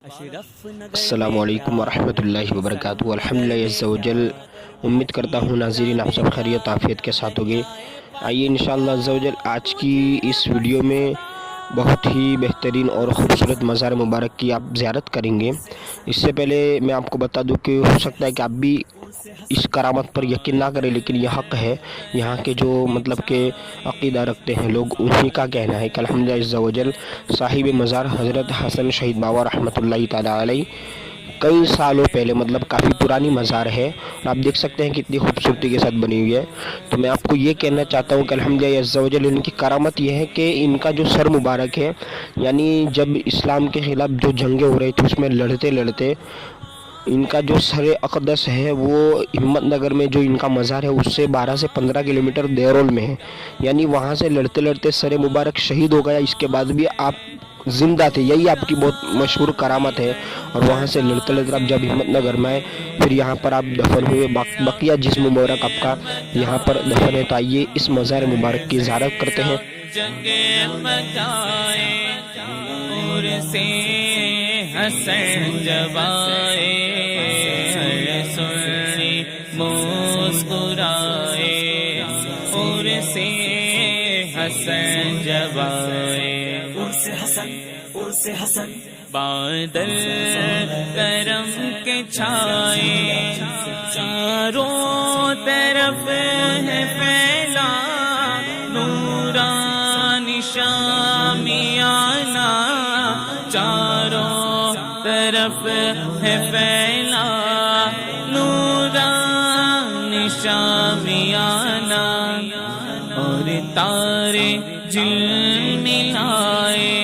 السلام علیکم ورحمۃ اللہ وبرکاتہ۔ الحمدللہ عز وجل، امید کرتا ہوں ناظرین آپ سب خیریت عافیت کے ساتھ ہوگے۔ آئیے انشاءاللہ عز وجل آج کی اس ویڈیو میں بہت ہی بہترین اور خوبصورت مزار مبارک کی آپ زیارت کریں گے۔ اس سے پہلے میں آپ کو بتا دوں کہ ہو سکتا ہے کہ آپ بھی اس کرامت پر یقین نہ کریں، لیکن یہ حق ہے۔ یہاں کے جو کہ عقیدہ رکھتے ہیں لوگ، انہی کا کہنا ہے کہ الحمدللہ عز وجل صاحب مزار حضرت حسن شہید بابا رحمۃ اللہ تعالی علیہ کئی سالوں پہلے کافی پرانی مزار ہے، اور آپ دیکھ سکتے ہیں کتنی خوبصورتی کے ساتھ بنی ہوئی ہے۔ تو میں آپ کو یہ کہنا چاہتا ہوں کہ الحمدللہ عز وجل ان کی کرامت یہ ہے کہ ان کا جو سر مبارک ہے، یعنی جب اسلام کے خلاف جو جنگیں ہو رہی تھی اس میں لڑتے ان کا جو سر اقدس ہے وہ ہمت نگر میں جو ان کا مزار ہے اس سے 12 سے 15 کلومیٹر دیرول میں ہے، یعنی وہاں سے لڑتے سر مبارک شہید ہو گیا، اس کے بعد بھی آپ زندہ تھے، یہی آپ کی بہت مشہور کرامت ہے۔ اور وہاں سے لڑتے آپ جب ہمت نگر میں آئے، پھر یہاں پر آپ دفن ہوئے، بقیہ جسم مبارک آپ کا یہاں پر دفن ہے۔ تو آئیے اس مزار مبارک کی زیارت کرتے ہیں۔ حسن جب آئے سنی مسکرائے، اور سے حسن جب آئے، حسن بادل کرم کے چھائے، چاروں طرف ہے پھیلا نورانی شامیانہ، چاروں طرف ہے پھیلا نورانی شامیانہ، اور تارے جھلملائے،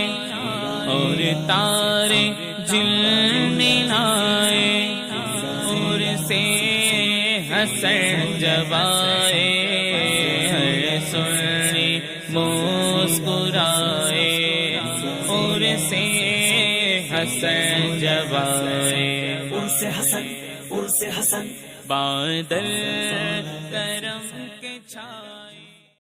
اور تارے جھلملائے، اور سے حسن جب آئے، سنی مسکرائے، اور سے حسن جب آئے، حسن بادل کرم کے چھائے۔